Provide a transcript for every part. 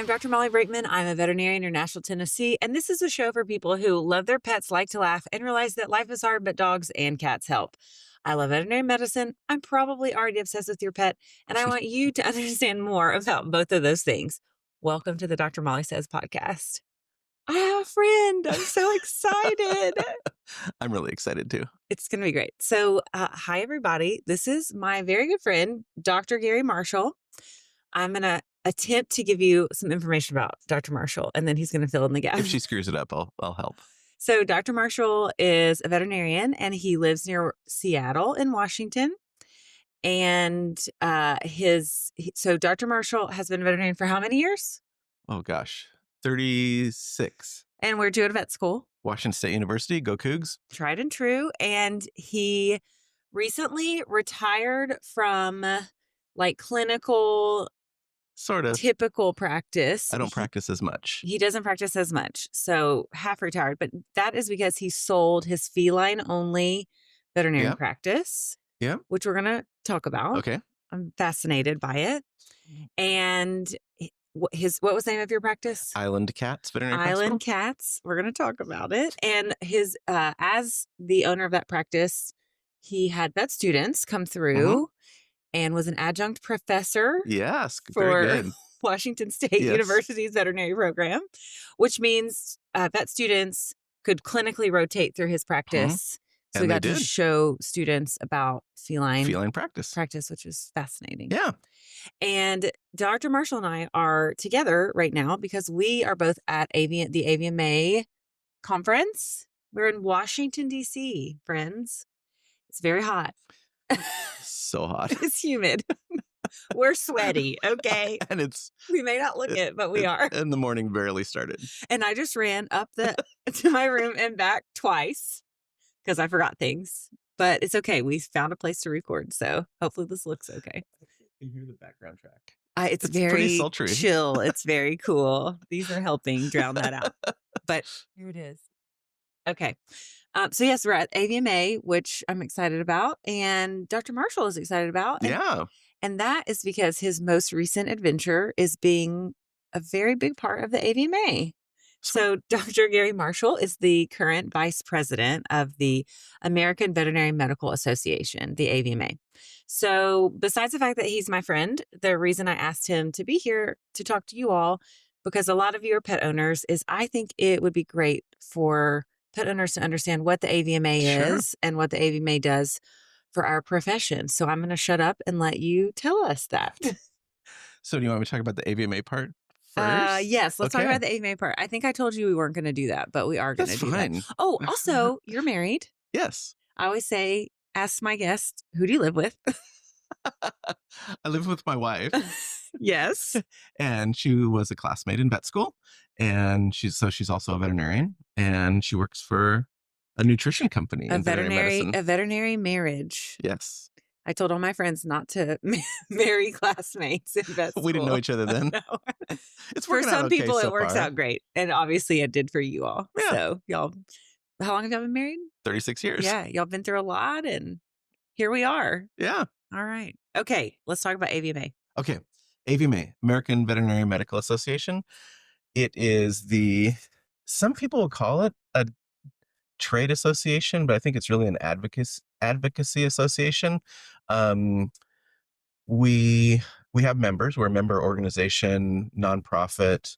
Dr. Molly Brakeman. I'm a veterinarian in Nashville, Tennessee, and this is a show for people who love their pets, like to laugh, and realize that life is hard, but dogs and cats help. I love veterinary medicine. I'm probably already obsessed with your pet, and I want you to understand more about both of those things. Welcome to the Dr. Molly Says podcast. I have a friend. I'm so excited. I'm really excited too. It's going to be great. So, hi, everybody. This is my very good friend, Dr. Gary Marshall. I'm going to attempt to give you some information about Dr. Marshall, and then he's going to fill in the gap. If she screws it up, I'll help. So Dr. Marshall is a veterinarian, and he lives near Seattle in Washington. And so Dr. Marshall has been a veterinarian for how many years? Oh gosh, 36. And where'd you go to vet school? Washington State University, go Cougs. Tried and true. And he recently retired from like clinical, Sort of. typical practice. I don't practice as much. He doesn't practice as much. So half retired, but that is because he sold his Feline-Only veterinary practice. Yeah. Which we're going to talk about. Okay. I'm fascinated by it. And what was the name of your practice? Island Cats Veterinary Island Hospital. Cats. We're going to talk about it. And his, as the owner of that practice, he had vet students come through and was an adjunct professor. Yes. For very good. Washington State University's veterinary program, which means vet students could clinically rotate through his practice. So we got to show students about feline practice, which is fascinating. Yeah. And Dr. Marshall and I are together right now because we are both at the AVMA conference. We're in Washington, D.C., friends. It's very hot. So hot. It's humid. We're sweaty, okay? And we may not look it, but we are. And the morning barely started. And I just ran up to my room and back twice because I forgot things. But it's okay. We found a place to record, so hopefully this looks okay. You hear the background track. It's very chill. It's very cool. These are helping drown that out. But here it is. Okay. So yes, we're at AVMA, which I'm excited about, and Dr. Marshall is excited about. And that is because his most recent adventure is being a very big part of the AVMA. So Dr. Gary Marshall is the current vice president of the American Veterinary Medical Association, the AVMA. So besides the fact that he's my friend, the reason I asked him to be here to talk to you all, because a lot of you are pet owners, is I think it would be great for pet owners to understand what the AVMA is and what the AVMA does for our profession. So I'm going to shut up and let you tell us that. So do you want me to talk about the AVMA part first? Yes, let's talk about the AVMA part. I think I told you we weren't going to do that, but we are going to do that. Oh, also, you're married. Yes. I always say, ask my guest, who do you live with? I live with my wife. Yes. And she was a classmate in vet school. And she's also a veterinarian. And she works for a nutrition company in veterinary medicine. A veterinary marriage. Yes. I told all my friends not to marry classmates in vet school. We didn't know each other then. No. It's for some people, so it works far. out great. And obviously it did for you all. Yeah. So y'all, how long have y'all been married? 36 years. Yeah. Y'all been through a lot and here we are. Yeah. All right. Okay. Let's talk about AVMA. Okay. AVMA, American Veterinary Medical Association. It is some people will call it a trade association, but I think it's really an advocacy association. We have members. We're a member organization, nonprofit.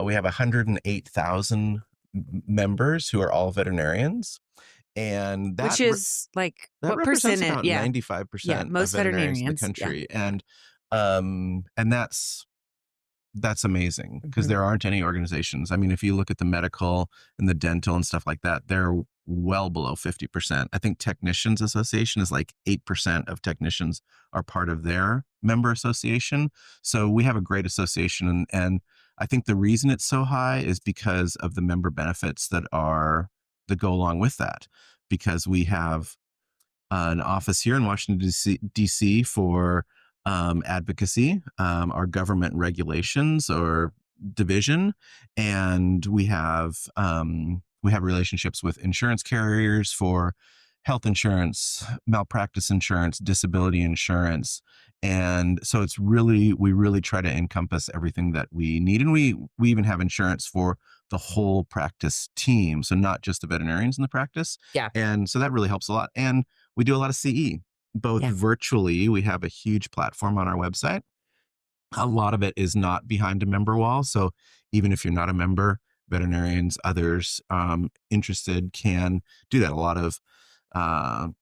We have 108,000 members who are all veterinarians. And that, which is like that what represents percent? about 95% most of veterinarians in the veterinarians country. And that's amazing because there aren't any organizations. I mean, if you look at the medical and the dental and stuff like that, they're well below 50%. I think Technicians Association is like 8% of technicians are part of their member association. So we have a great association. And I think the reason it's so high is because of the member benefits that go along with that. Because we have an office here in Washington, D.C. for advocacy, our government regulations or division, and we have relationships with insurance carriers for health insurance, malpractice insurance, disability insurance, And so we really try to encompass everything that we need. And we even have insurance for the whole practice team. So not just the veterinarians in the practice. Yeah. And so that really helps a lot. And we do a lot of CE, both virtually. We have a huge platform on our website. A lot of it is not behind a member wall. So even if you're not a member, veterinarians, others interested can do that.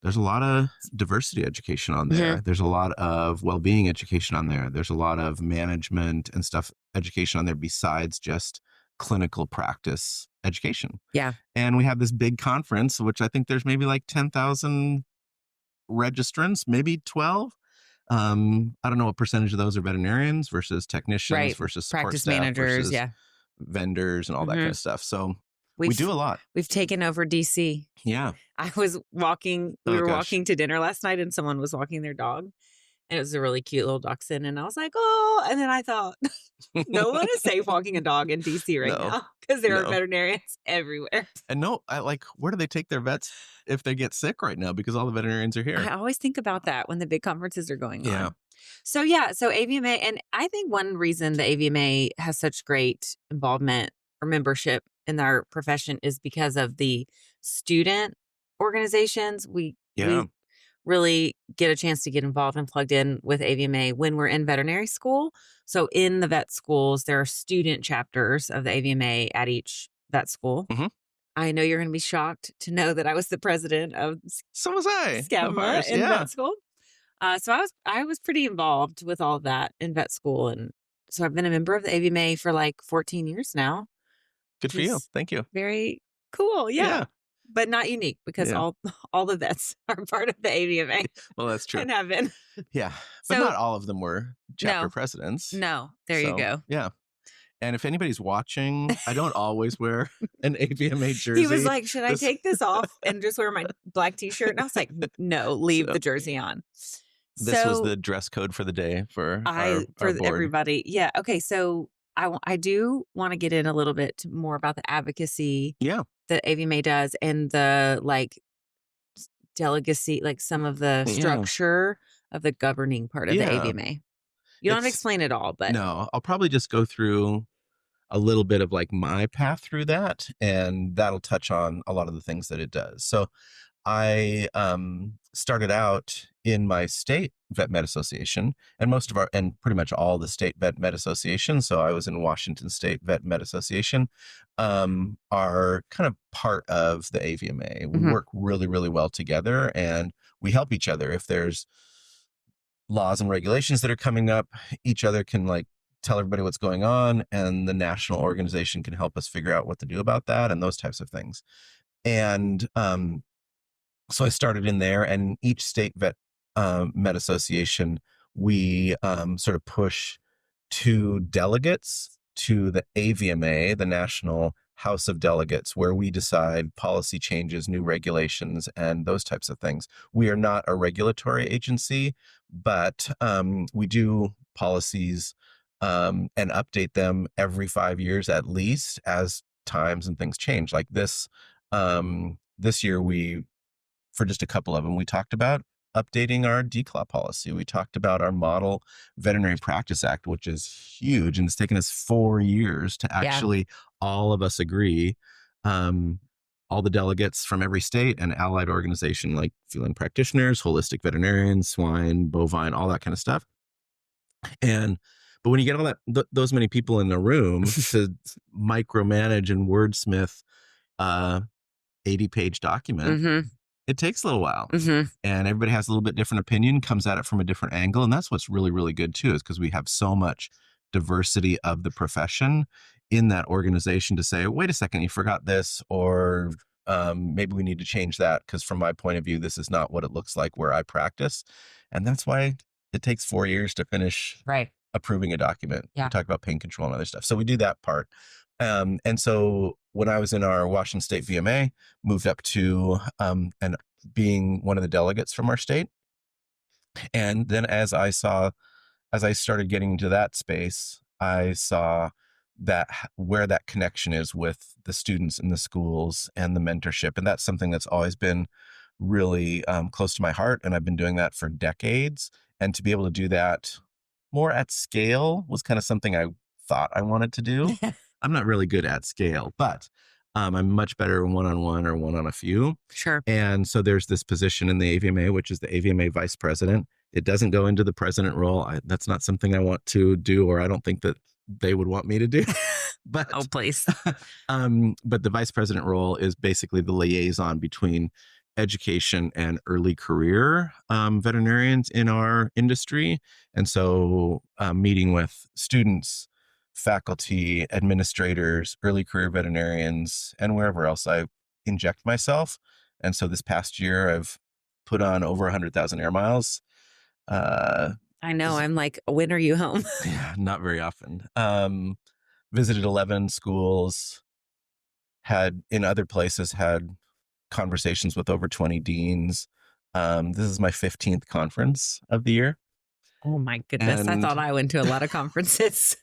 There's a lot of diversity education on there. Mm-hmm. There's a lot of well-being education on there. There's a lot of management and stuff education on there besides just clinical practice education. Yeah. And we have this big conference, which I think there's maybe like 10,000 registrants, maybe 12. I don't know what percentage of those are veterinarians versus technicians versus support practice staff managers, versus vendors and all that kind of stuff. So we do a lot. We've taken over DC. Yeah. I was walking, we were walking to dinner last night and someone was walking their dog. And it was a really cute little dachshund. And I was like, oh, and then I thought, no one is safe walking a dog in DC right now because there are veterinarians everywhere. And where do they take their vets if they get sick right now? Because all the veterinarians are here. I always think about that when the big conferences are going on. So AVMA, and I think one reason the AVMA has such great involvement or membership in our profession is because of the student organizations. We really get a chance to get involved and plugged in with AVMA when we're in veterinary school. So in the vet schools, there are student chapters of the AVMA at each vet school. Mm-hmm. I know you're going to be shocked to know that I was the president of So was I. SCAVMA in vet school. So I was pretty involved with all of that in vet school. And so I've been a member of the AVMA for like 14 years now. Good for you. Thank you. Very cool. Yeah. But not unique because all the vets are part of the AVMA. Well, that's true. And have been. Yeah. But not all of them were chapter presidents. No. There you go. Yeah. And if anybody's watching, I don't always wear an AVMA jersey. He was like, should I take this off and just wear my black t-shirt? And I was like, no, leave the jersey on. This was the dress code for the day for our board. Everybody. Yeah. Okay. So I do want to get in a little bit more about the advocacy that AVMA does and the delegacy, like some of the structure of the governing part of the AVMA. You don't have to explain it all, but no, I'll probably just go through a little bit of my path through that, and that'll touch on a lot of the things that it does. So I started out in my state vet med association, and pretty much all the state vet med associations. So I was in Washington State Vet Med Association, are kind of part of the AVMA. We work really, really well together, and we help each other. If there's laws and regulations that are coming up, each other can tell everybody what's going on, and the national organization can help us figure out what to do about that and those types of things. And so I started in there, and each state vet med association, we sort of push 2 delegates to the AVMA, the National House of Delegates, where we decide policy changes, new regulations, and those types of things. We are not a regulatory agency, but we do policies and update them every 5 years at least as times and things change. Like this year, for just a couple of them, we talked about updating our DCLAW policy. We talked about our Model Veterinary Practice Act, which is huge, and it's taken us 4 years to actually all of us agree. All the delegates from every state and allied organization, like feline practitioners, holistic veterinarians, swine, bovine, all that kind of stuff. But when you get all those many people in the room to micromanage and wordsmith 80-page document, it takes a little while. And everybody has a little bit different opinion, comes at it from a different angle. And that's what's really, really good too, is because we have so much diversity of the profession in that organization to say, wait a second, you forgot this, or maybe we need to change that because from my point of view, this is not what it looks like where I practice. And that's why it takes 4 years to finish approving a document. We talk about pain control and other stuff. So we do that part. And so when I was in our Washington State VMA, moved up to and being one of the delegates from our state. And then as I started getting into that space, I saw that where that connection is with the students in the schools and the mentorship. And that's something that's always been really close to my heart. And I've been doing that for decades. And to be able to do that more at scale was kind of something I thought I wanted to do. I'm not really good at scale, but I'm much better one-on-one or one on a few. Sure. And so there's this position in the AVMA, which is the AVMA vice president. It doesn't go into the president role. That's not something I want to do, or I don't think that they would want me to do. But oh, please. But the vice president role is basically the liaison between education and early career veterinarians in our industry. And so meeting with students, faculty, administrators, early career veterinarians, and wherever else I inject myself. And so this past year, I've put on over 100,000 air miles. I know. I'm like, when are you home? Yeah, not very often. Visited 11 schools, had in other places had conversations with over 20 deans. This is my 15th conference of the year. Oh my goodness. I thought I went to a lot of conferences.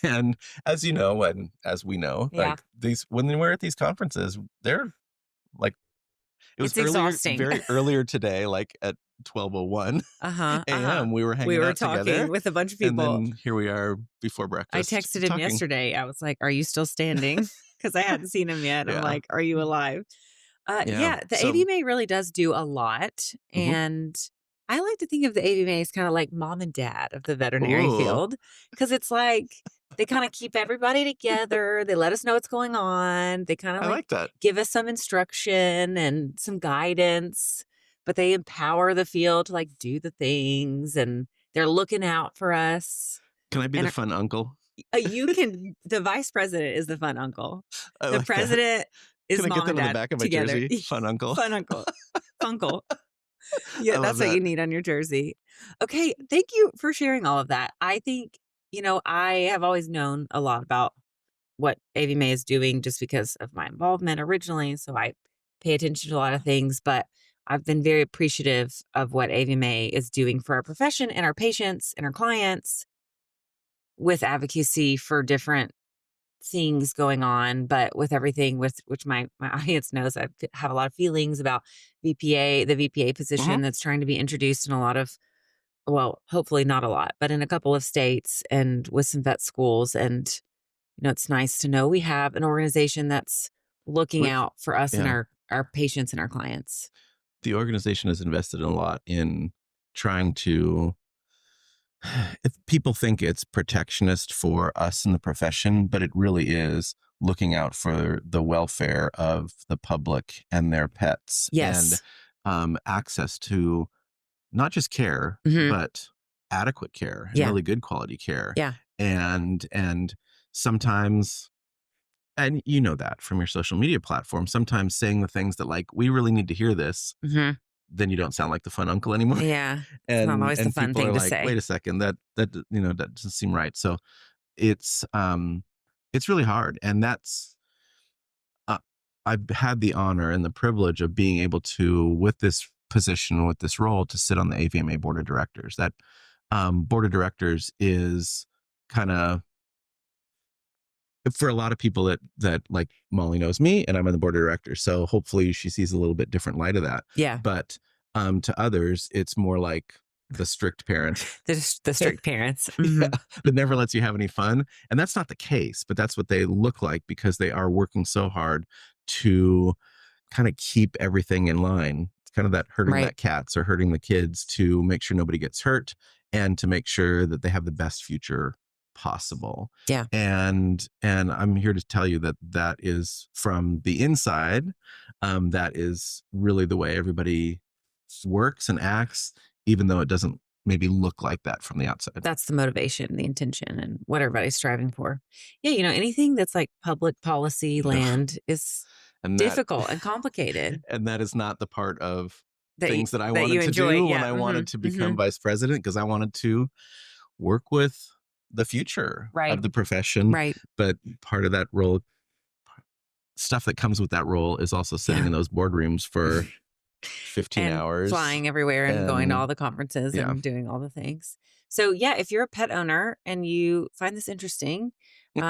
And as you know, and as we know, like when we're at these conferences, they're like, it was exhausting. Very earlier today, like at 12:01 a.m. We were hanging out talking together with a bunch of people. And then here we are before breakfast. I texted him yesterday. I was like, "Are you still standing?" Because I hadn't seen him yet. I'm like, "Are you alive?" The AVMA really does do a lot, and I like to think of the AVMA as kind of like mom and dad of the veterinary field, because it's like they kind of keep everybody together. They let us know what's going on. They kind of like that. Give us some instruction and some guidance, but they empower the field to like do the things, and they're looking out for us. Can I be the fun uncle? You can. The vice president is the fun uncle. The president is mom and dad. Can I get that on the back of my together. jersey? Fun uncle. Fun uncle. Funkle. Yeah, that's what you need on your jersey. Okay, thank you for sharing all of that. I think, I have always known a lot about what AVMA is doing just because of my involvement originally. So I pay attention to a lot of things, but I've been very appreciative of what AVMA is doing for our profession and our patients and our clients with advocacy for different things going on, but with everything with which my audience knows, I have a lot of feelings about the VPA position that's trying to be introduced in a lot of, well, hopefully not a lot, but in a couple of states and with some vet schools. And, it's nice to know we have an organization that's looking out for us and our patients and our clients. The organization has invested a lot in trying to, if people think it's protectionist for us in the profession, but it really is looking out for the welfare of the public and their pets. Yes. And access to not just care, but adequate care and really good quality care. Yeah. And sometimes, and you know that from your social media platform, sometimes saying the things that like, we really need to hear this, then you don't sound like the fun uncle anymore. Yeah. And it's not always the fun thing to say. Wait a second, that doesn't seem right. So it's really hard. And that's, I've had the honor and the privilege of being able to, with this position, with this role, to sit on the AVMA board of directors. That board of directors is kind of, for a lot of people that like Molly knows me and I'm on the board of directors. So hopefully she sees a little bit different light of that. Yeah. But to others, it's more like the strict parent. the strict parents. That never lets you have any fun. And that's not the case, but that's what they look like because they are working so hard to kind of keep everything in line. It's kind of that herding that cats or herding the kids to make sure nobody gets hurt and to make sure that they have the best future possible. Yeah. And I'm here to tell you that is from the inside. That is really the way everybody works and acts, even though it doesn't maybe look like that from the outside. That's the motivation, the intention, and what everybody's striving for. Yeah. Anything that's like public policy land is difficult and complicated. And that is not the part of things that I wanted to enjoy, do when I wanted to become vice president, because I wanted to work with the future of the profession. Right. But part of that role, stuff that comes with that role, is also sitting in those boardrooms for 15 hours. Flying everywhere and going to all the conferences and doing all the things. So if you're a pet owner and you find this interesting, you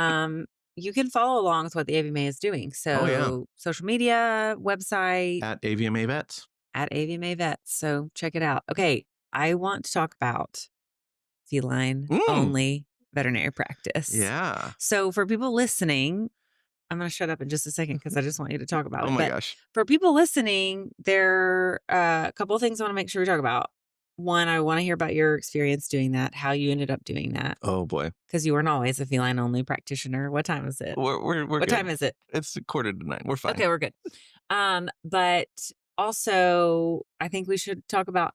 can follow along with what the AVMA is doing. So social media, website. At AVMA Vets. At AVMA Vets. So check it out. Okay. I want to talk about feline-only veterinary practice. Yeah. So for people listening, I'm going to shut up in just a second because I just want you to talk about it. Oh my But gosh. for people listening, there are a couple of things I want to make sure we talk about. One, I want to hear about your experience doing that, how you ended up doing that. Oh boy. Because you weren't always a feline-only practitioner. What time is it? We're What good. time is it? It's 8:45. We're fine. Okay, we're good. But also, I think we should talk about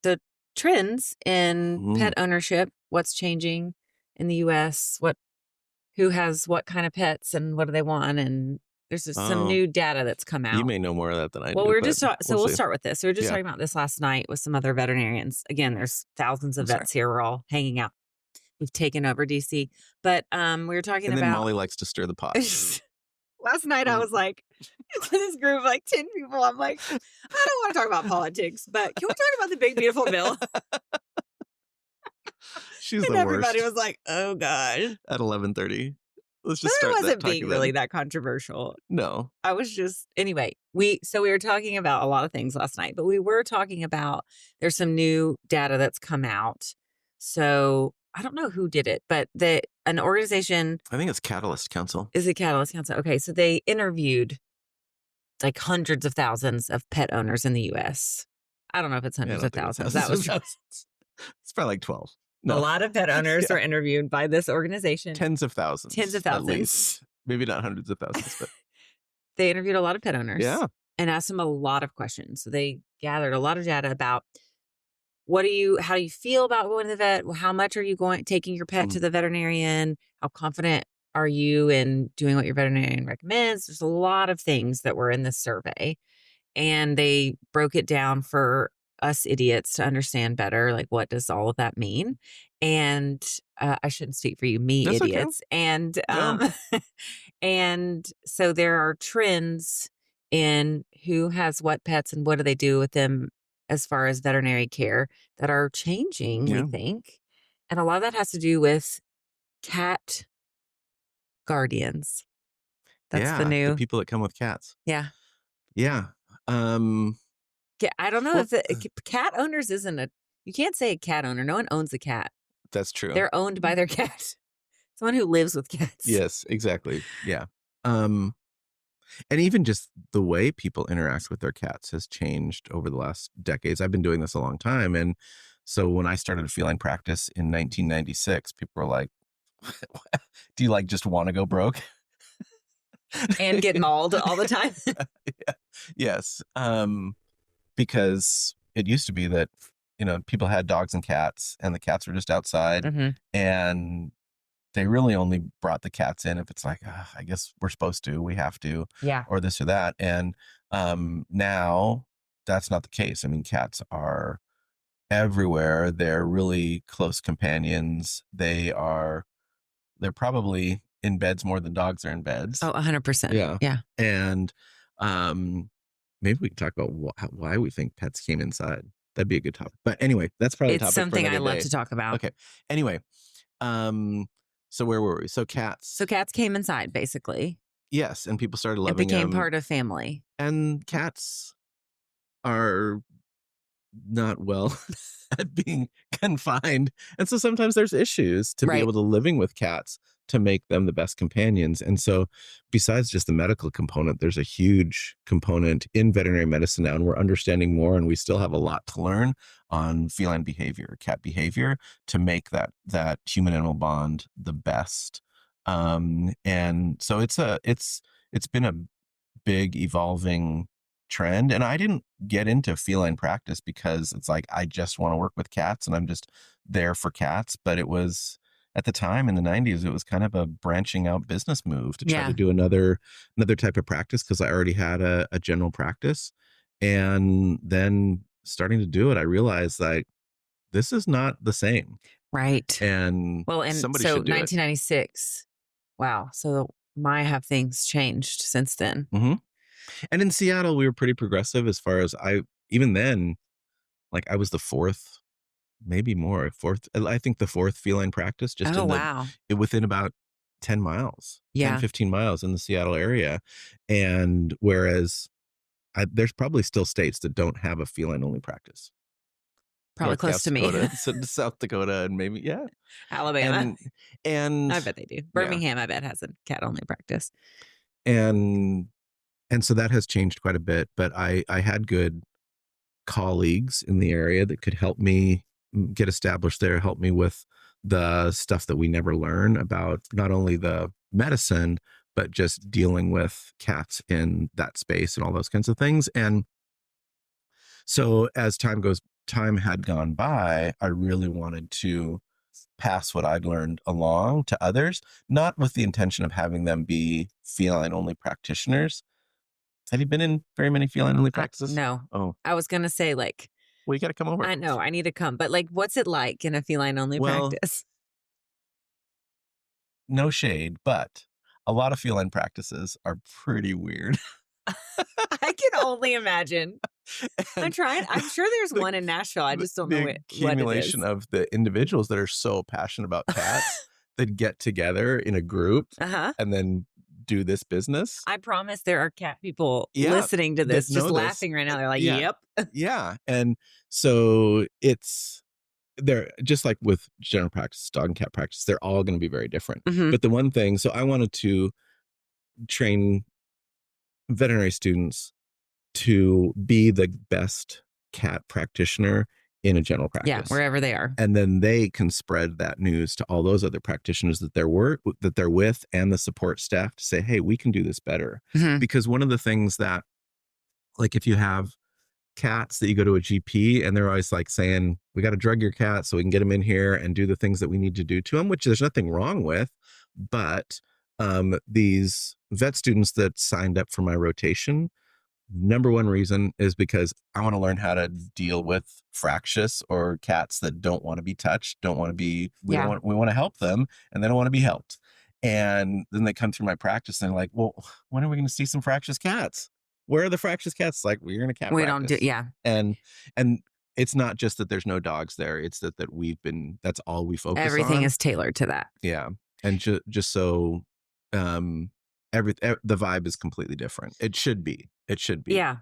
the trends in pet ownership, what's changing in the US, who has what kind of pets and what do they want, and there's just some new data that's come out. You may know more of that than I do. Well, we're just we'll see. start with this. So we were just talking about this last night with some other veterinarians. Again, there's thousands of vets here. We're all hanging out. We've taken over DC, but we were talking and about. Then Molly likes to stir the pot. Last night I was like, to this group of like 10 people, I'm like, I don't want to talk about politics, but can we talk about the big beautiful bill? She's and the everybody worst. Was like, oh God. At 11:30. Let's just but start it wasn't that being really that controversial. No. I was just anyway, we were talking about a lot of things last night, but we were talking about there's some new data that's come out. So I don't know who did it, but an organization. I think it's Catalyst Council. Is it Catalyst Council? Okay, so they interviewed like hundreds of thousands of pet owners in the US. I don't know if it's hundreds of thousands. That was it's probably like 12. No. A lot of pet owners were interviewed by this organization. Tens of thousands. At least. Maybe not hundreds of thousands, but they interviewed a lot of pet owners. Yeah. And asked them a lot of questions. So they gathered a lot of data about how do you feel about going to the vet? How much are you taking your pet to the veterinarian? How confident are you in doing what your veterinarian recommends? There's a lot of things that were in this survey, and they broke it down for us idiots to understand better, like what does all of that mean? And I shouldn't speak for you, me That's idiots. Okay. And and so there are trends in who has what pets and what do they do with them as far as veterinary care that are changing, we think. And a lot of that has to do with cat guardians. That's the new people that come with cats. Yeah. Yeah. I don't know if cat owners you can't say a cat owner. No one owns a cat. That's true. They're owned by their cat. Someone who lives with cats. Yes, exactly. Yeah. And even just the way people interact with their cats has changed over the last decades. I've been doing this a long time. And so when I started a feline practice in 1996, people were like, do you like just want to go broke? And get mauled all the time? Yeah. Yes. Because it used to be that, people had dogs and cats and the cats were just outside and they really only brought the cats in if it's like, I guess we're supposed to, we have to, or this or that. And now that's not the case. I mean, cats are everywhere. They're really close companions. They're probably in beds more than dogs are in beds. Oh, 100%. Yeah. Yeah. And maybe we can talk about why we think pets came inside. That'd be a good topic. But anyway, that's probably it's something I love to talk about. Okay. Anyway, so where were we? So cats. So cats came inside, basically. Yes, and people started loving them. It became part of family. And cats are not well at being confined. And so sometimes there's issues to be able to living with cats to make them the best companions. And so besides just the medical component, there's a huge component in veterinary medicine now, and we're understanding more, and we still have a lot to learn on feline behavior, cat behavior, to make that human animal bond the best. And so it's been a big evolving trend. And I didn't get into feline practice because it's like I just want to work with cats and I'm just there for cats. But it was at the time in the 90s, it was kind of a branching out business move to try to do another type of practice because I already had a general practice. And then starting to do it, I realized like this is not the same. Right. And somebody so should do 1996. Wow. So have things changed since then? Mm-hmm. And in Seattle, we were pretty progressive as far as even then, like I was the fourth, maybe more, I think the fourth feline practice just within about 10 miles, 10, 15 miles in the Seattle area. And whereas there's probably still states that don't have a feline only practice. Probably close to me. Dakota, South Dakota, and maybe Alabama. and I bet they do. Birmingham, I bet, has a cat only practice. And so that has changed quite a bit. But I had good colleagues in the area that could help me get established there, help me with the stuff that we never learn about, not only the medicine, but just dealing with cats in that space and all those kinds of things. And so as time had gone by, I really wanted to pass what I'd learned along to others, not with the intention of having them be feline-only practitioners. Have you been in very many feline-only practices? No. Oh. I was going to say, like... Well, you got to come over. I know, I need to come. But, like, what's it like in a feline-only practice? No shade, but a lot of feline practices are pretty weird. I can only imagine. I'm trying. I'm sure there's one in Nashville. I just don't know what it is. Accumulation of the individuals that are so passionate about cats that get together in a group and then do this business. I promise there are cat people listening to this, just laughing right now. They're like, yep. Yeah. And so they're just like with general practice, dog and cat practice, they're all going to be very different. But the one thing, so I wanted to train veterinary students to be the best cat practitioner in a general practice. Yeah, wherever they are. And then they can spread that news to all those other practitioners that they're with and the support staff to say, hey, we can do this better. Because one of the things that, like, if you have cats that you go to a GP and they're always like saying, we got to drug your cat so we can get them in here and do the things that we need to do to them, which there's nothing wrong with. But these vet students that signed up for my rotation, number one reason is because I want to learn how to deal with fractious or cats that don't want to be touched, we want to help them and they don't want to be helped. And then they come through my practice and they're like, well, when are we going to see some fractious cats? Where are the fractious cats? Like, we're in a cat practice. Don't do, And it's not just that there's no dogs there. It's that that's all we focus on. Everything is tailored to that. Yeah. And just so the vibe is completely different. It should be. Yeah.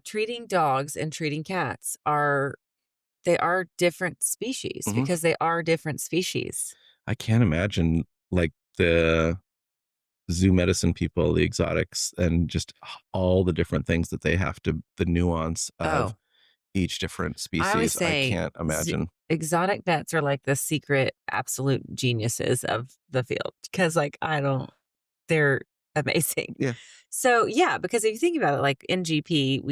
Treating dogs and treating cats are different species because they are different species. I can't imagine, like, the zoo medicine people, the exotics, and just all the different things that they have to, the nuance of each different species. I can't imagine. Exotic vets are like the secret absolute geniuses of the field because, like, they're amazing. Yeah. So, because if you think about it, like in GP,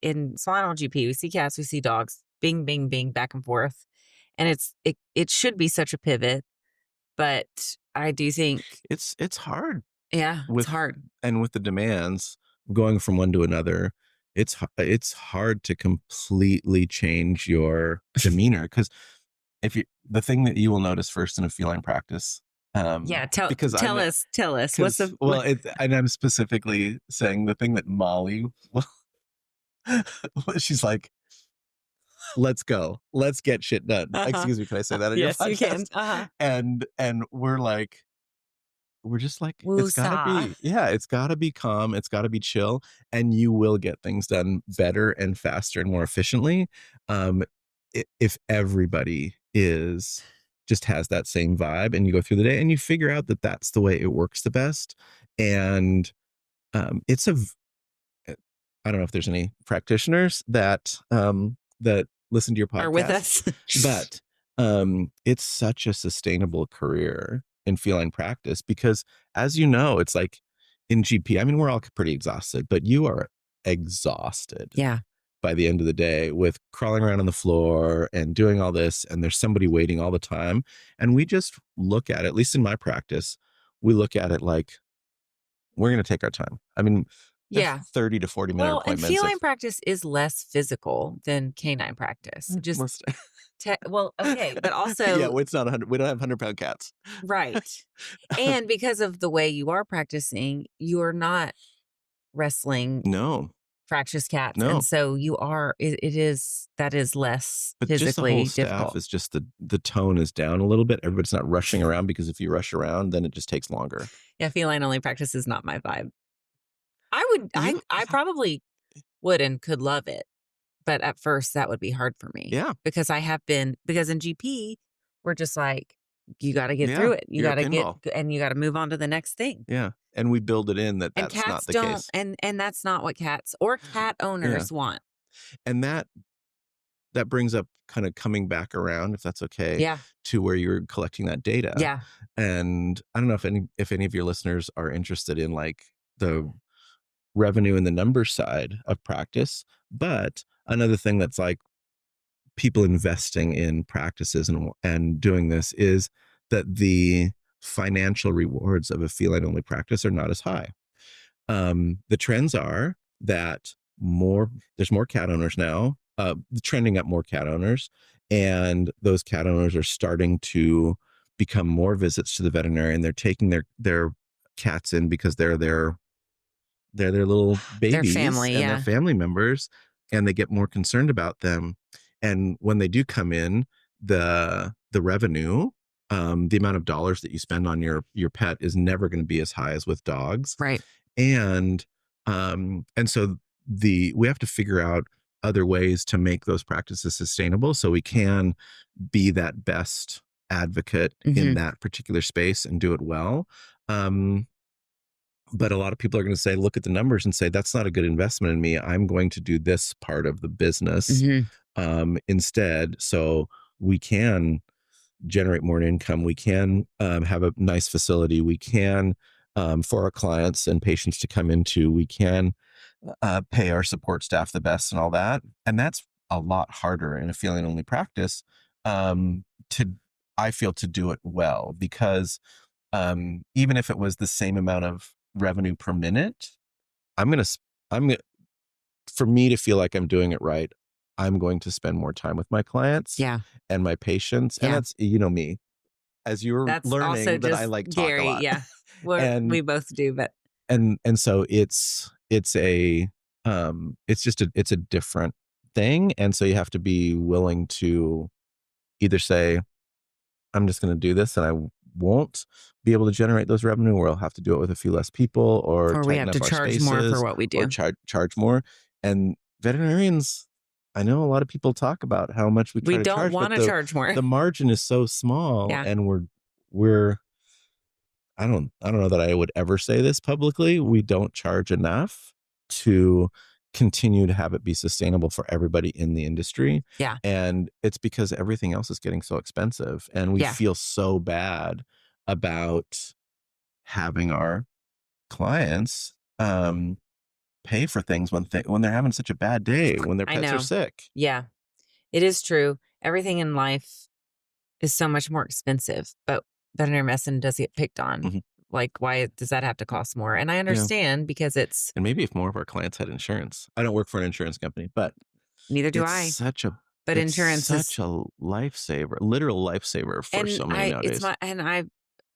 in spinal GP, we see cats, we see dogs, bing, bing, bing, back and forth. And it should be such a pivot, but I do think it's hard. Yeah, it's hard. And with the demands going from one to another, it's hard to completely change your demeanor. Because the thing that you will notice first in a feline practice, tell us. And I'm specifically saying the thing that Molly, she's like, let's go, let's get shit done. Excuse me, can I say that? Yes, your podcast? You can. And we're just like, it's gotta be calm, it's gotta be chill, and you will get things done better and faster and more efficiently if everybody just has that same vibe, and you go through the day and you figure out that that's the way it works the best. And I don't know if there's any practitioners that listen to your podcast are with us, but it's such a sustainable career in feline practice because, as you know, it's like in GP, I mean, we're all pretty exhausted, but you are exhausted by the end of the day with crawling around on the floor and doing all this, and there's somebody waiting all the time. And we just look at least in my practice, we look at it like, we're going to take our time. I mean, 30 to 40 minute appointments. And feline practice is less physical than canine practice. Just but also it's not 100. We don't have 100-pound cats, right? And because of the way you are practicing, you are not wrestling fractious cats, and so you are. That is less but physically just the whole difficult. Staff is just the tone is down a little bit. Everybody's not rushing around, because if you rush around, then it just takes longer. Yeah, feline only practice is not my vibe. I probably would and could love it. But at first that would be hard for me Yeah. because because in GP, we're just like, you got to get Yeah. through it. You You're a got to pinball. and you got to move on to the next thing. Yeah. And we build it in that And that's cats not the don't, case. and that's not what cats or cat Yeah. owners want. And that brings up kind of coming back around, if that's okay, Yeah. to where you're collecting that data. Yeah. And I don't know if any of your listeners are interested in like the revenue and the numbers side of practice, but another thing that's like people investing in practices and doing this is that the financial rewards of a feline-only practice are not as high. The trends are that there's more cat owners now, trending up more cat owners, and those cat owners are starting to become more visits to the veterinarian. They're taking their cats in because they're their little Their babies family, and their yeah. family members, and they get more concerned about them. And when they do come in, the revenue, the amount of dollars that you spend on your pet is never going to be as high as with dogs. Right. And so we have to figure out other ways to make those practices sustainable so we can be that best advocate in that particular space and do it well. But a lot of people are going to say, look at the numbers and say, that's not a good investment in me. I'm going to do this part of the business instead. So we can generate more income. We can have a nice facility. We can, for our clients and patients to come into, we can pay our support staff the best and all that. And that's a lot harder in a feline-only practice I feel, to do it well, because even if it was the same amount of revenue per minute, for me to feel like I'm doing it right, I'm going to spend more time with my clients and my patients. And that's, me, as you're That's learning also that I just like talk Gary, a lot. yeah. We both do, but and so it's just a different thing. And so you have to be willing to either say, I'm just going to do this and I won't be able to generate those revenue, or I'll have to do it with a few less people, or we have to charge more for what we do, or charge more. And veterinarians, I know a lot of people talk about how much we try to charge. We don't want to charge more. The margin is so small, and we're I don't know that I would ever say this publicly. We don't charge enough to continue to have it be sustainable for everybody in the industry. Yeah. And it's because everything else is getting so expensive, and we feel so bad about having our clients pay for things when they're having such a bad day, when their pets are sick. Yeah, it is true. Everything in life is so much more expensive, but veterinary medicine does get picked on. Like, why does that have to cost more? And I understand because it's... And maybe if more of our clients had insurance. I don't work for an insurance company, but... Neither do I. But insurance is such a lifesaver, literal lifesaver for so many nowadays.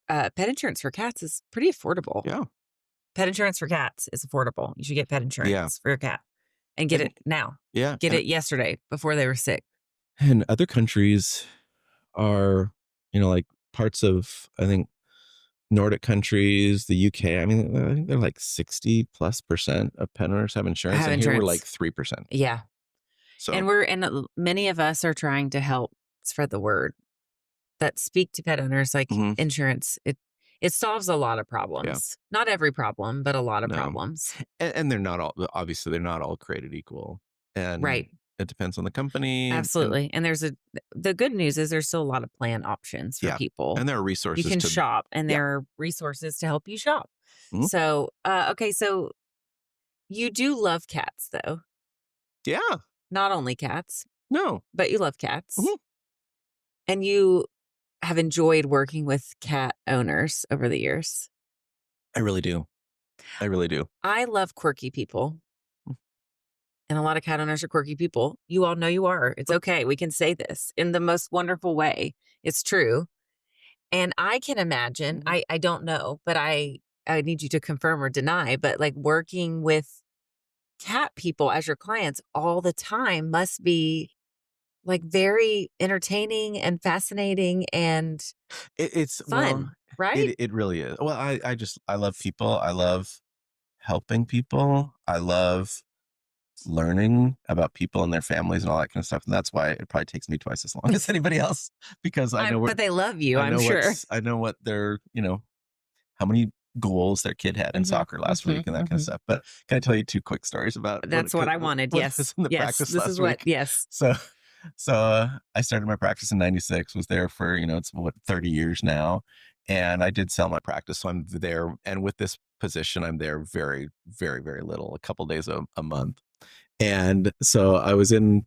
Pet insurance for cats is pretty affordable. Yeah. Pet insurance for cats is affordable. You should get pet insurance for your cat and get it now. Yeah. Get it yesterday before they were sick. And other countries are, like parts of, I think, Nordic countries, the UK, I think they're like 60+% of pet owners have insurance. And here we're like 3%. Yeah. So, and many of us are trying to help spread the word that speak to pet owners, like insurance. It solves a lot of problems. Yeah. Not every problem, but a lot of problems. And they're not obviously they're not all created equal. And it depends on the company. Absolutely. And the good news is there's still a lot of plan options for people. And there are resources. You can shop, and there are resources to help you shop. So, okay. So you do love cats though. Yeah. Not only cats. No. But you love cats. And you have enjoyed working with cat owners over the years. I really do. I love quirky people. And a lot of cat owners are quirky people. You all know you are. It's okay. We can say this in the most wonderful way. It's true. And I can imagine, I don't know, but I need you to confirm or deny, but like working with cat people as your clients all the time must be like very entertaining and fascinating, and it's fun, right? It really is. Well, I love people. I love helping people. I love learning about people and their families and all that kind of stuff. And that's why it probably takes me twice as long as anybody else, because I know but they love you, I'm sure. I know what their, how many goals their kid had in soccer last week and that kind of stuff. But can I tell you 2 quick stories about that's what I wanted? Yes. In the practice this last is week? what, yes. So I started my practice in 96, was there for, it's 30 years now. And I did sell my practice. So I'm there. And with this position, I'm there very, very, very little, a couple days a month. And so I was in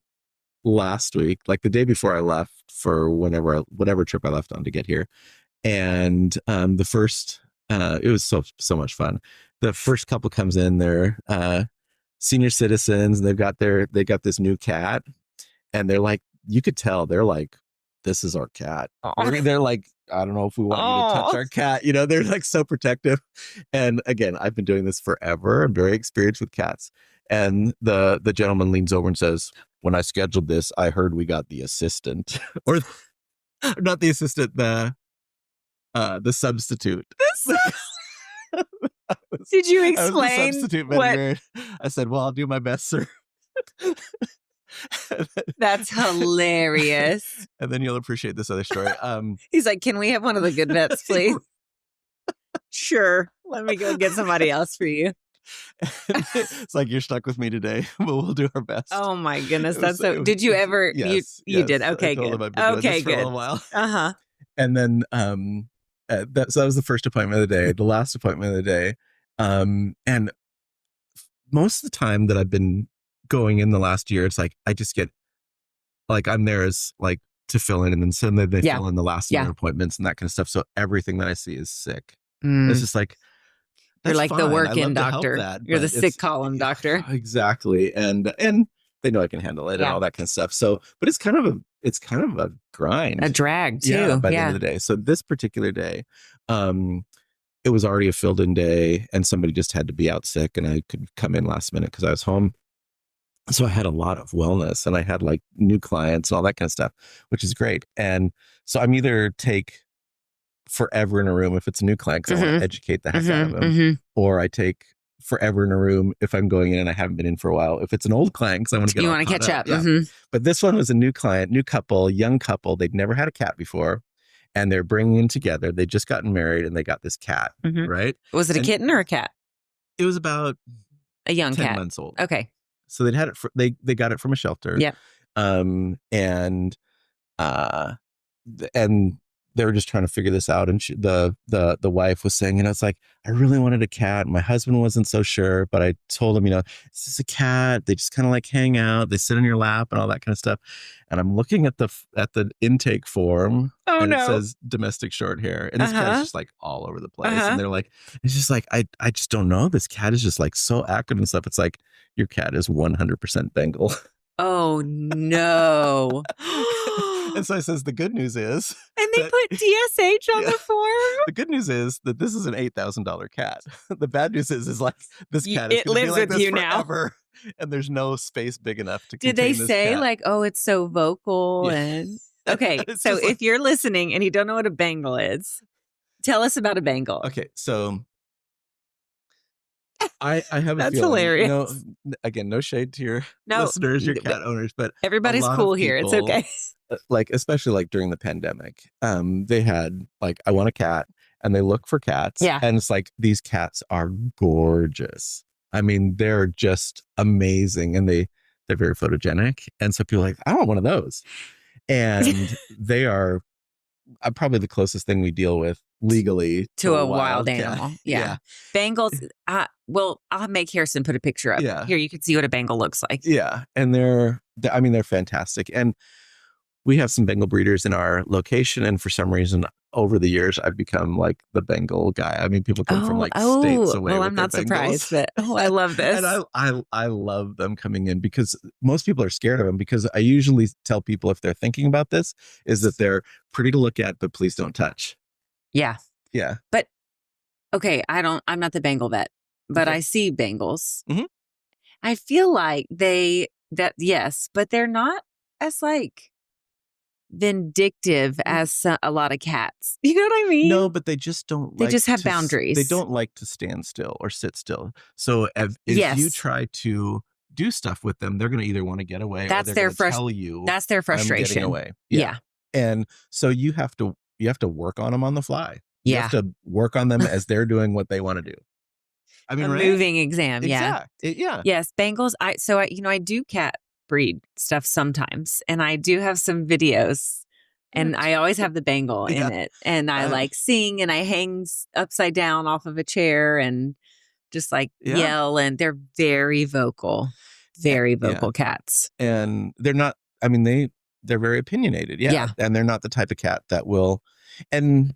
last week, like the day before I left for whatever trip I left on to get here. And the first, it was so much fun. The first couple comes in, they're senior citizens, and they got this new cat, and they're like, you could tell they're like, this is our cat. They're like, I don't know if we want you to touch our cat. They're like so protective. And again, I've been doing this forever. I'm very experienced with cats. And the gentleman leans over and says, when I scheduled this, I heard we got the assistant, or not the assistant, the substitute. Did you explain substitute veterinarian? I said, well, I'll do my best, sir. That's hilarious. And then you'll appreciate this other story. He's like, can we have one of the good vets, please? Sure. Let me go get somebody else for you. It's like, you're stuck with me today, but we'll do our best. Oh my goodness. Did you ever? Yes, you did. Okay, good. Okay, good. For a little while. Uh-huh. And then so that was the first appointment of the day. The last appointment of the day. And most of the time that I've been going in the last year, it's like I just get, like, I'm there as like to fill in, and then suddenly they fill in the last minute appointments and that kind of stuff. So everything that I see is sick. It's just like, you're like fine. the work-in doctor. You're the sick column doctor. Exactly. And they know I can handle it and all that kind of stuff. So, but it's kind of a grind. A drag too. By the end of the day. So this particular day, it was already a filled-in day, and somebody just had to be out sick, and I could come in last minute because I was home. So I had a lot of wellness, and I had like new clients and all that kind of stuff, which is great. And so I'm either take forever in a room if it's a new client because I want to educate the heck out of them, or I take forever in a room if I'm going in and I haven't been in for a while. If it's an old client, because I want to catch up. Yeah. But this one was a new client, new couple, young couple. They'd never had a cat before, and they're bringing in together. They just gotten married, and they got this cat. Right? Was it a kitten or a cat? It was about a young 10 cat. months old. Okay. So they'd had it. They got it from a shelter. Yeah. And they were just trying to figure this out. And the wife was saying, it's like, I really wanted a cat. My husband wasn't so sure, but I told him, this is a cat. They just kind of like hang out. They sit on your lap and all that kind of stuff. And I'm looking at the intake form, and it says domestic short hair. And this cat is just like all over the place. And they're like, it's just like, I just don't know. This cat is just like so active and stuff. It's like, your cat is 100% Bengal. Oh no. And so I says, the good news is. And they put DSH on the form. The good news is that this is an $8,000 cat. The bad news is like, this cat is going to be like this forever. And there's no space big enough to contain this cat. Did they say like, oh, it's so vocal and okay. So if you're listening and you don't know what a Bengal is, tell us about a Bengal. Okay, so I have a That's feeling, hilarious. Again, no shade to your listeners, your cat owners, but everybody's cool here. It's okay. Like, especially like during the pandemic, they had like, I want a cat, and they look for cats. Yeah. And it's like, these cats are gorgeous. I mean, they're just amazing, and they're very photogenic. And so people are like, I want one of those. And they are probably the closest thing we deal with legally to a wild animal. Yeah. Bengals. Well, I'll make Harrison put a picture up. Yeah. Here, you can see what a Bengal looks like. Yeah. And they're fantastic. And we have some Bengal breeders in our location. And for some reason, over the years, I've become like the Bengal guy. I mean, people come from like states away. Well, with I'm not their surprised, Bengals. but I love this. And I love them coming in, because most people are scared of them, because I usually tell people, if they're thinking about this, is that they're pretty to look at, but please don't touch. Yeah. Yeah. But okay, I'm not the Bengal vet, but I see Bengals. I feel like yes, but they're not as like vindictive as a lot of cats. You know what I mean? No, but they just don't. They just have boundaries. They don't like to stand still or sit still. So if you try to do stuff with them, they're going to either want to get away or That's they're their going to tell you that's their I'm getting frustration. away. Yeah. And so you have to work on them on the fly. You Yeah. have to work on them as they're doing what they want to do. I mean, a moving exam. Yeah. Yes. Bengals. I do cat breed stuff sometimes, and I do have some videos, and I always have the Bengal in it, and I like sing, and I hang upside down off of a chair and just like yell, and they're very vocal cats. And they're not, I mean, they're very opinionated. Yeah. And they're not the type of cat that will, and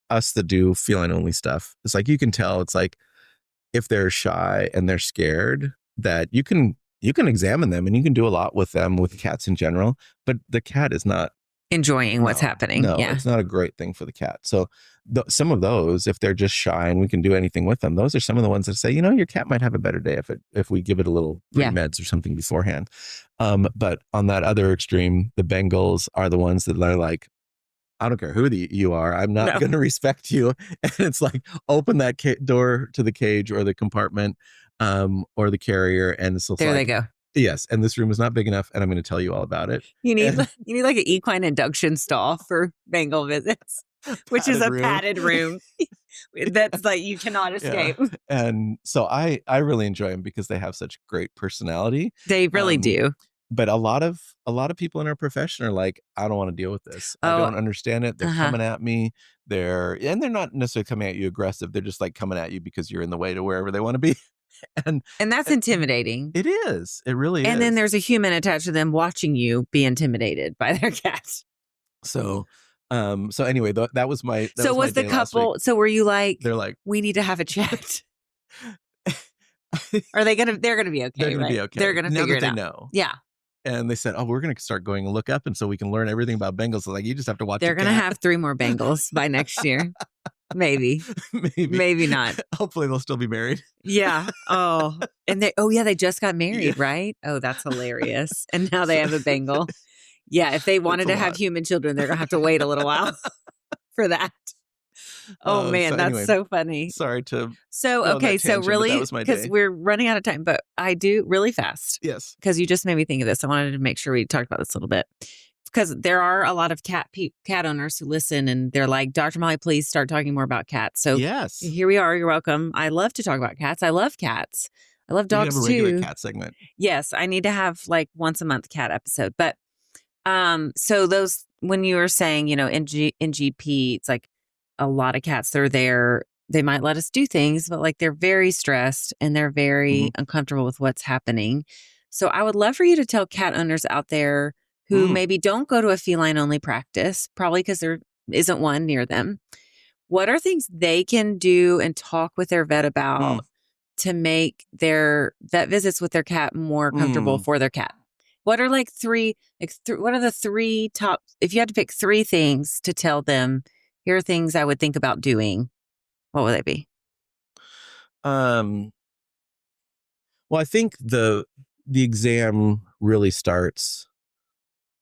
us that do feline-only stuff, it's like, you can tell, it's like, if they're shy and they're scared, that you can examine them and you can do a lot with them, with cats in general, but the cat is not enjoying what's happening. No, it's not a great thing for the cat. So some of those, if they're just shy and we can do anything with them, those are some of the ones that say, your cat might have a better day if we give it a little meds or something beforehand. But on that other extreme, the Bengals are the ones that are like, I don't care who you are, I'm not going to respect you. And it's like, open that door to the cage or the compartment or the carrier. And so there they go. Yes. And this room is not big enough, and I'm going to tell you all about it. You need like an equine induction stall for Bengal visits, which is a padded room. That's like, you cannot escape. Yeah. And so I really enjoy them because they have such great personality. They really do. But a lot of people in our profession are like, I don't want to deal with this. I don't understand it. They're coming at me. They're not necessarily coming at you aggressive. They're just like coming at you because you're in the way to wherever they want to be. And that's intimidating. It is. It really is. And then there's a human attached to them watching you be intimidated by their cat. So anyway, that was my. So was the couple? So were you like? They're like, we need to have a chat. They're gonna be okay. They're gonna be okay. They're gonna figure it out. They know. Yeah. And they said, we're going to start going and look up, and so we can learn everything about Bengals. So like, you just have to watch. They're going to have 3 more Bengals by next year. Maybe not. Hopefully they'll still be married. Yeah. Oh, and they just got married, right? Oh, that's hilarious. And now they have a Bengal. Yeah. If they wanted to have human children, they're going to have to wait a little while for that. Oh man, that's so funny. Sorry to. So okay, so really, because we're running out of time, but I do really fast. Yes, because you just made me think of this. I wanted to make sure we talked about this a little bit, because there are a lot of cat owners who listen, and they're like, Dr. Molly, please start talking more about cats. So yes, here we are. You're welcome. I love to talk about cats. I love cats. I love dogs too. You have a regular cat segment. Yes, I need to have like once a month cat episode. But so those, when you were saying, in GP, it's like, a lot of cats that are there, they might let us do things, but like they're very stressed and they're very uncomfortable with what's happening. So I would love for you to tell cat owners out there who maybe don't go to a feline-only practice, probably because there isn't one near them. What are things they can do and talk with their vet about to make their vet visits with their cat more comfortable for their cat? What are like what are the 3 top, if you had to pick 3 things to tell them, here are things I would think about doing, what would they be? Well, I think the exam really starts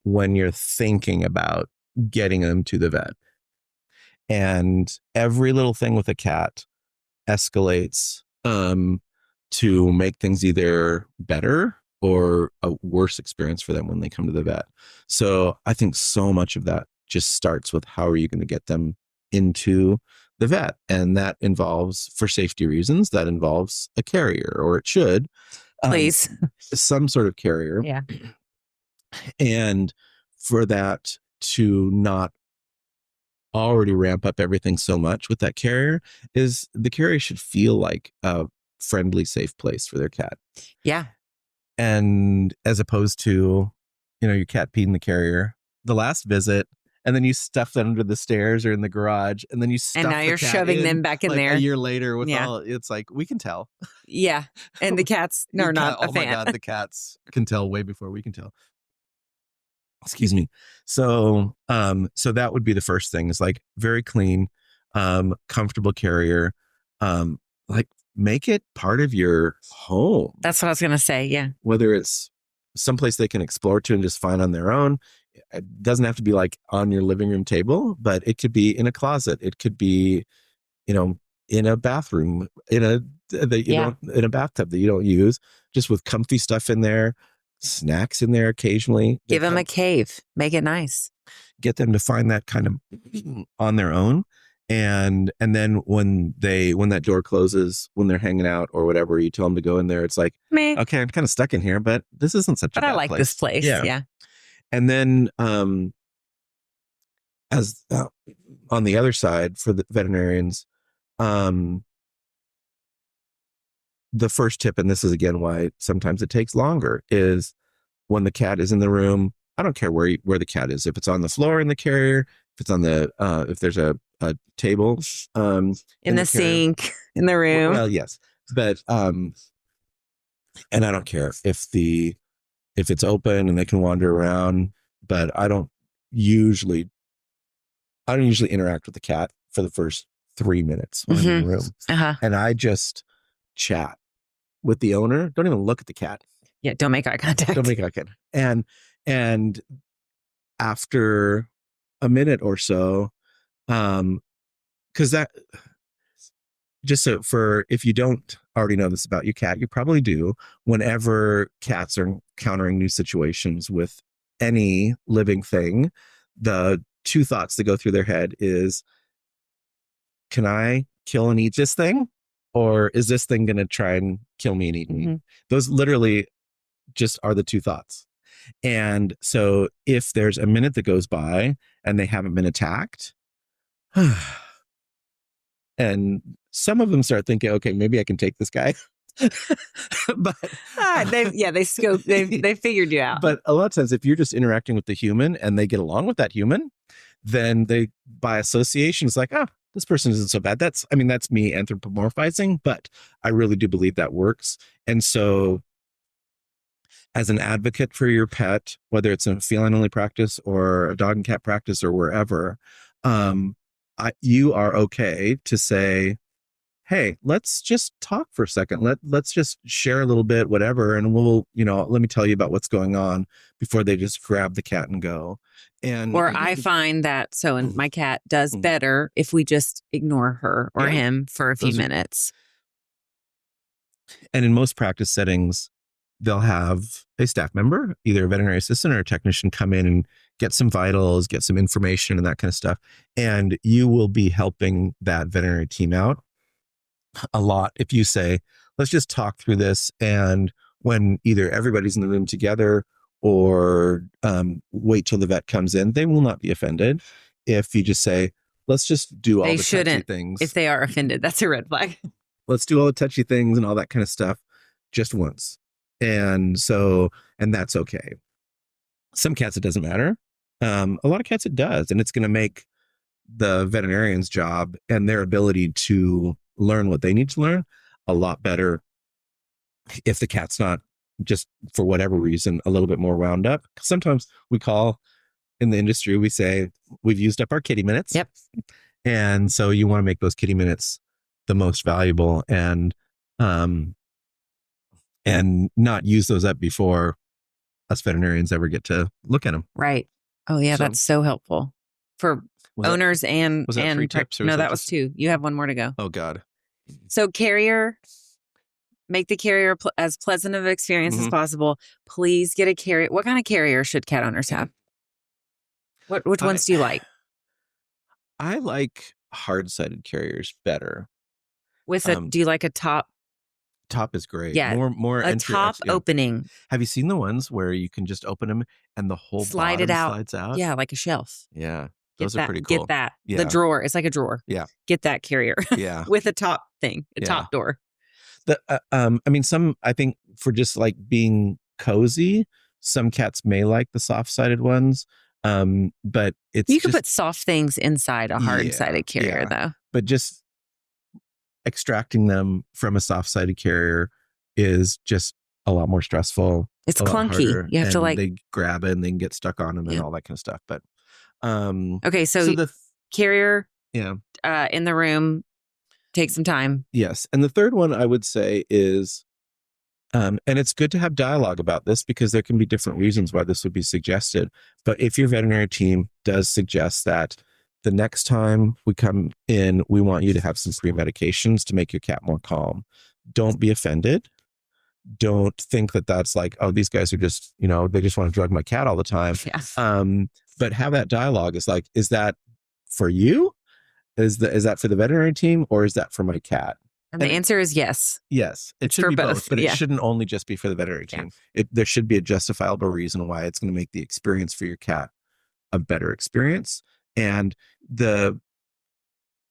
when you're thinking about getting them to the vet. And every little thing with a cat escalates to make things either better or a worse experience for them when they come to the vet. So I think so much of that just starts with, how are you going to get them into the vet? And that involves, for safety reasons, that involves a carrier, or it should. Please. Some sort of carrier. Yeah. And for that to not already ramp up everything so much with that carrier, is the carrier should feel like a friendly, safe place for their cat. Yeah. And as opposed to, your cat peed in the carrier the last visit, and then you stuff that under the stairs or in the garage, and then you stuff and now you're shoving them back in like there a year later with it's like, we can tell. Yeah. And the cats are not a fan. Oh my God, the cats can tell way before we can tell. Excuse me. So that would be the first thing, is like very clean, comfortable carrier, like make it part of your home. That's what I was going to say. Yeah. Whether it's someplace they can explore to and just find on their own. It doesn't have to be like on your living room table, but it could be in a closet. It could be, in a bathroom, in a bathtub that you don't use, just with comfy stuff in there, snacks in there occasionally. Give them a cave, make it nice. Get them to find that kind of on their own. And then when that door closes, when they're hanging out or whatever, you tell them to go in there. It's like, okay, I'm kind of stuck in here, but this isn't such a bad place. But I like this place. Yeah. And then, as on the other side for the veterinarians, the first tip, and this is again why sometimes it takes longer, is when the cat is in the room. I don't care where the cat is. If it's on the floor in the carrier, if it's on the if there's a table in the sink in the room. Well, yes, but and I don't care if it's open and they can wander around, but I don't usually interact with the cat for the first 3 minutes when I'm in the room. And I just chat with the owner. Don't even look at the cat. Yeah, don't make eye contact. Don't make eye contact. And after a minute or so, because that, just so for, if you don't already know this about your cat, you probably do. Whenever cats are encountering new situations with any living thing, the two thoughts that go through their head is, can I kill and eat this thing? Or is this thing going to try and kill me and eat me? Those literally just are the two thoughts. And so if there's a minute that goes by and they haven't been attacked, and some of them start thinking, okay, maybe I can take this guy. But they figured you out. But a lot of times, if you're just interacting with the human and they get along with that human, then they, by association, it's like, oh, this person isn't so bad. That's me anthropomorphizing, but I really do believe that works. And so, as an advocate for your pet, whether it's in a feline-only practice or a dog and cat practice or wherever, you are okay to say, hey, let's just talk for a second. Let's just share a little bit, whatever. And we'll, let me tell you about what's going on before they just grab the cat and go. Or I find that, and my cat does better if we just ignore her or him for a few minutes. And in most practice settings, they'll have a staff member, either a veterinary assistant or a technician, come in and get some vitals, get some information and that kind of stuff. And you will be helping that veterinary team out a lot if you say, let's just talk through this. And when either everybody's in the room together or wait till the vet comes in, they will not be offended. If you just say, let's just do all the touchy things. If they are offended, that's a red flag. Let's do all the touchy things and all that kind of stuff just once. And that's okay. Some cats, it doesn't matter. A lot of cats, it does. And it's going to make the veterinarian's job and their ability to learn what they need to learn a lot better if the cat's not, just for whatever reason, a little bit more wound up. Sometimes we call in the industry, we say, we've used up our kitty minutes. Yep. And so you want to make those kitty minutes the most valuable and not use those up before us veterinarians ever get to look at them. Right. Oh yeah, that's so helpful for owners and 3 tips? No, that was 2. You have one more to go. Oh God. So carrier, make the carrier as pleasant of an experience as possible. Please get a carrier. What kind of carrier should cat owners have? Which ones do you like? I like hard-sided carriers better. Do you like a top? Top is great. Yeah, more a top opening. Have you seen the ones where you can just open them and the whole slide it out? Slides out? Yeah, like a shelf. Yeah, those are pretty cool. Get that. Yeah. The drawer. It's like a drawer. Yeah. Get that carrier. Yeah. With a top thing, top door. Some, I think for just like being cozy, some cats may like the soft-sided ones. But you can put soft things inside a hard-sided carrier though. But just extracting them from a soft-sided carrier is just a lot more stressful. It's clunky. You have to they grab it and they can get stuck on them and all that kind of stuff. But okay, so the carrier in the room, take some time. Yes. And the third one I would say is, and it's good to have dialogue about this because there can be different reasons why this would be suggested. But if your veterinary team does suggest that the next time we come in, we want you to have some pre-medications to make your cat more calm. Don't be offended. Don't think that that's like, oh, these guys are just, they just want to drug my cat all the time. Yeah. But have that dialogue. Is like, is that for you? Is that for the veterinary team, or is that for my cat? And the answer is yes. Yes, it should be both, but it shouldn't only just be for the veterinary team. There should be a justifiable reason why it's going to make the experience for your cat a better experience. And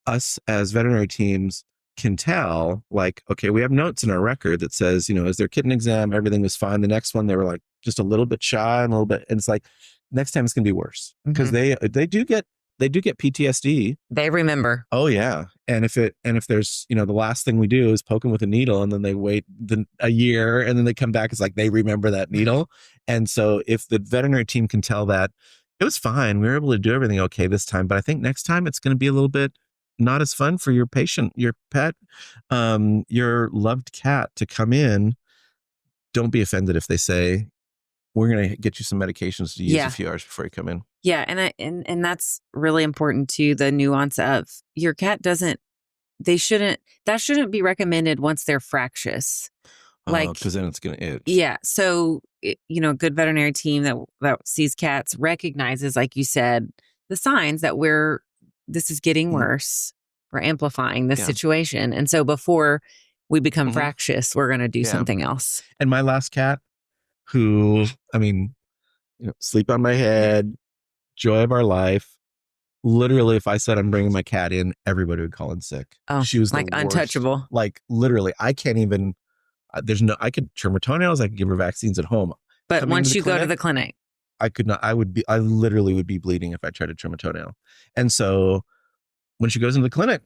us as veterinary teams can tell, like, okay, we have notes in our record that says, is their kitten exam, everything was fine. The next one, they were like just a little bit shy and a little bit, and it's like, next time it's going to be worse, because they do get PTSD. They remember. Oh yeah. And if there's, the last thing we do is poke them with a needle, and then they wait a year, and then they come back, it's like they remember that needle. And so if the veterinary team can tell that it was fine, we were able to do everything okay this time, but I think next time it's going to be a little bit not as fun for your patient, your pet, your loved cat to come in. Don't be offended if they say, we're going to get you some medications to use a few hours before you come in. Yeah. And that's really important too. The nuance of your cat that shouldn't be recommended once they're fractious. Like, because then it's going to itch. Yeah. So, a good veterinary team that sees cats recognizes, like you said, the signs that this is getting worse. We're amplifying this situation. And so before we become fractious, we're going to do something else. And my last cat, who, sleep on my head, joy of our life. Literally, if I said I'm bringing my cat in, everybody would call in sick. Oh, she was like untouchable. Like literally, I can't even. I could trim her toenails. I could give her vaccines at home. But once you go to the clinic, I could not. I literally would be bleeding if I tried to trim a toenail. And so when she goes into the clinic,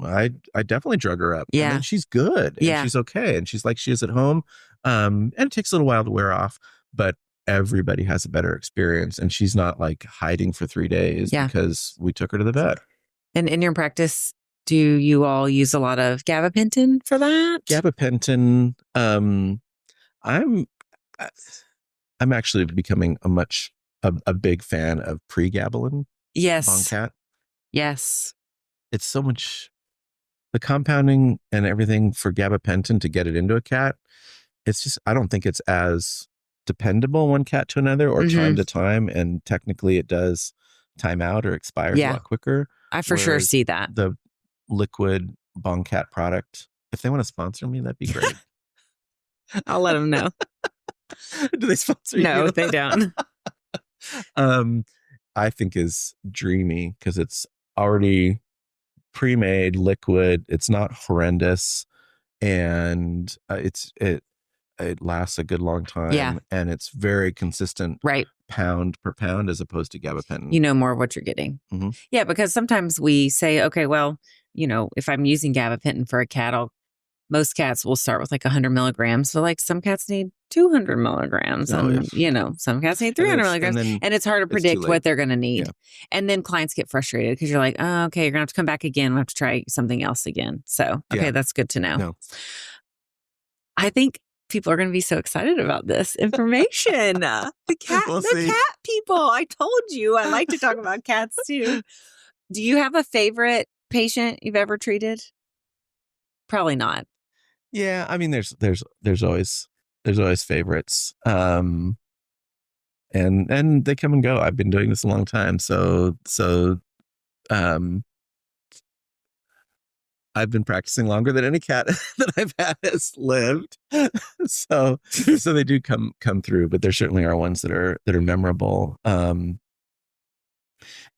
I definitely drug her up. Yeah. And then she's good. And she's okay. And she's like she is at home. And it takes a little while to wear off, but everybody has a better experience. And she's not like hiding for 3 days because we took her to the vet. And in your practice, do you all use a lot of gabapentin for that? Gabapentin. I'm actually becoming a big fan of pregabalin. Yes. On cat. Yes. It's so much, the compounding and everything for gabapentin to get it into a cat. It's just, I don't think it's as dependable one cat to another or time to time. And technically it does time out or expires a lot quicker. I for sure see that. The liquid Bong Cat product, if they want to sponsor me, that'd be great. I'll let them know. Do they sponsor you? No, they don't. I think is dreamy because it's already pre-made liquid. It's not horrendous, and it lasts a good long time. Yeah. And it's very consistent, right? Pound per pound, as opposed to gabapentin. You know more of what you're getting. Mm-hmm. Yeah, because sometimes we say, okay, well, if I'm using gabapentin for a cat, most cats will start with like 100 milligrams, but like some cats need 200 milligrams, and some cats need 300 milligrams, and it's hard to predict what they're going to need. Yeah. And then clients get frustrated because you're like, oh, okay, you're going to have to come back again. We'll have to try something else again. So, okay, that's good to know. No. I think people are going to be so excited about this information. The cat people. I told you I like to talk about cats too. Do you have a favorite patient you've ever treated? Probably not. Yeah, I mean, there's always favorites, and they come and go. I've been doing this a long time, so I've been practicing longer than any cat that I've had has lived. so they do come through, but there certainly are ones that are memorable.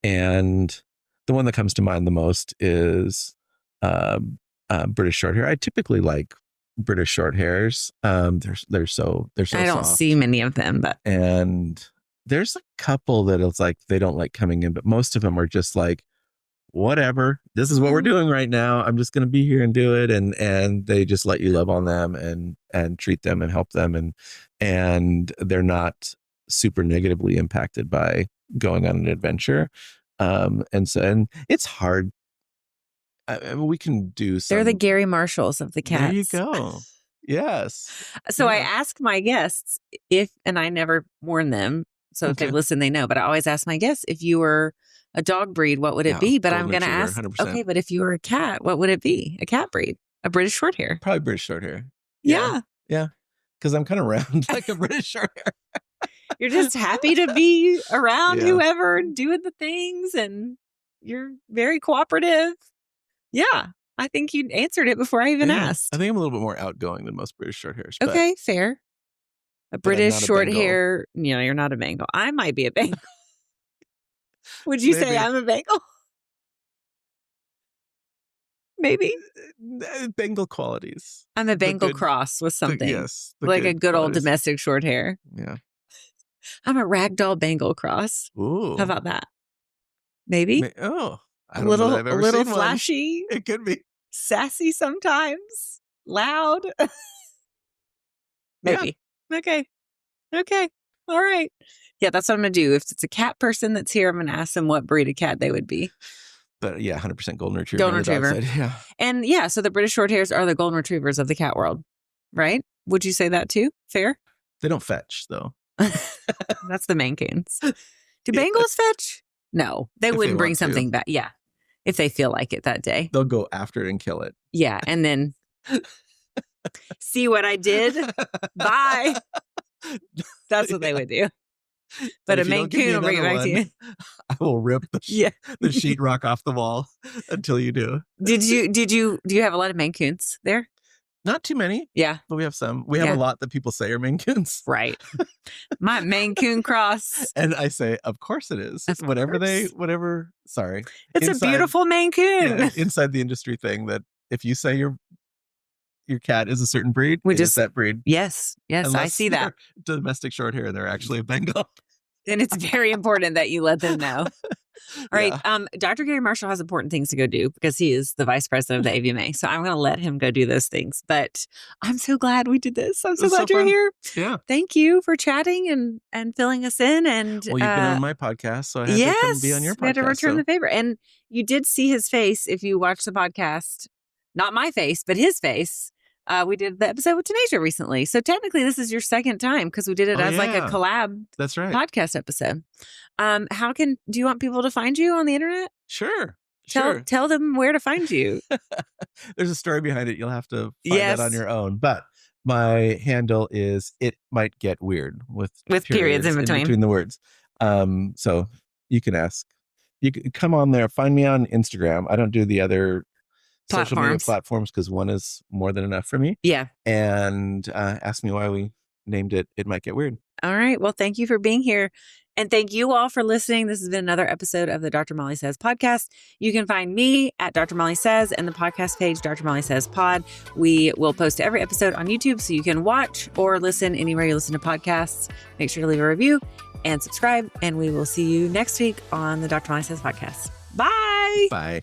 And the one that comes to mind the most is British Shorthair. I typically like British short hairs. They're so I don't soft. see many of them, but and there's a couple that it's like they don't like coming in, but most of them are just like, whatever, this is what we're doing right now. I'm just gonna be here and do it, and they just let you love on them and treat them and help them, and they're not super negatively impacted by going on an adventure. And it's hard. We can do some. They're the Gary Marshalls of the cats. There you go. Yes. So I ask my guests and I never warn them. So if they listen, they know. But I always ask my guests, if you were a dog breed, what would it be? But I'm going to ask, 100%. okay, but if you were a cat, what would it be? A cat breed, a British Shorthair. Probably British Shorthair. Yeah. Yeah. Because I'm kind of round like a British Shorthair. You're just happy to be around whoever and doing the things, and you're very cooperative. Yeah. I think you answered it before I even asked. I think I'm a little bit more outgoing than most British Shorthairs. Okay, fair. A British Shorthair. You know, you're not a Bengal. I might be a Bengal. Would you say I'm a Bengal? Maybe. Bengal qualities. I'm a Bengal cross with something. Yes. Like a good old domestic short hair. Yeah. I'm a ragdoll Bengal cross. Ooh. How about that? Maybe. I don't know that I've ever a little seen flashy. One. It could be. Sassy sometimes. Loud. Maybe. Yeah. Okay. All right. Yeah, that's what I'm going to do. If it's a cat person that's here, I'm going to ask them what breed of cat they would be. But yeah, 100% golden retriever. Golden retriever. Yeah. And yeah, so the British Shorthairs are the golden retrievers of the cat world, right? Would you say that too? Fair? They don't fetch, though. That's the Maine Coons. Do Bengals fetch? No, they wouldn't bring something back. Yeah. If they feel like it that day. They'll go after it and kill it. Yeah. And then see what I did? Bye. That's what they would do. But a Maine Coon will bring it back to you. I will rip the sheetrock off the wall until you do. Do you have a lot of Maine Coons there? Not too many. Yeah. But we have some. We have a lot that people say are Maine Coons. Right. My Maine Coon cross. And I say, of course it is. Sorry. It's a beautiful Maine Coon. Yeah, inside the industry thing that if you say your cat is a certain breed, it is that breed. Yes. Unless I see that. Domestic short hair, they're actually a Bengal. And it's very important that you let them know. All right. Dr. Gary Marshall has important things to go do because he is the vice president of the AVMA. So I'm going to let him go do those things. But I'm so glad we did this. I'm so glad you're here. Yeah. Thank you for chatting and filling us in. And well, you've been on my podcast, so I had to come be on your podcast. We had to return the favor. And you did see his face if you watched the podcast. Not my face, but his face. We did the episode with Tanisha recently. So technically this is your second time because we did it as like a collab podcast episode. Do you want people to find you on the internet? Sure. Tell them where to find you. There's a story behind it. You'll have to find that on your own. But my handle is It Might Get Weird with periods in between the words. So you can ask. You can come on there. Find me on Instagram. I don't do the other social media platforms because one is more than enough for me. Yeah. And ask me why we named it It Might Get Weird. All right. Well, thank you for being here. And thank you all for listening. This has been another episode of the Dr. Molly Says podcast. You can find me at Dr. Molly Says and the podcast page, Dr. Molly Says Pod. We will post every episode on YouTube so you can watch or listen anywhere you listen to podcasts. Make sure to leave a review and subscribe. And we will see you next week on the Dr. Molly Says podcast. Bye. Bye.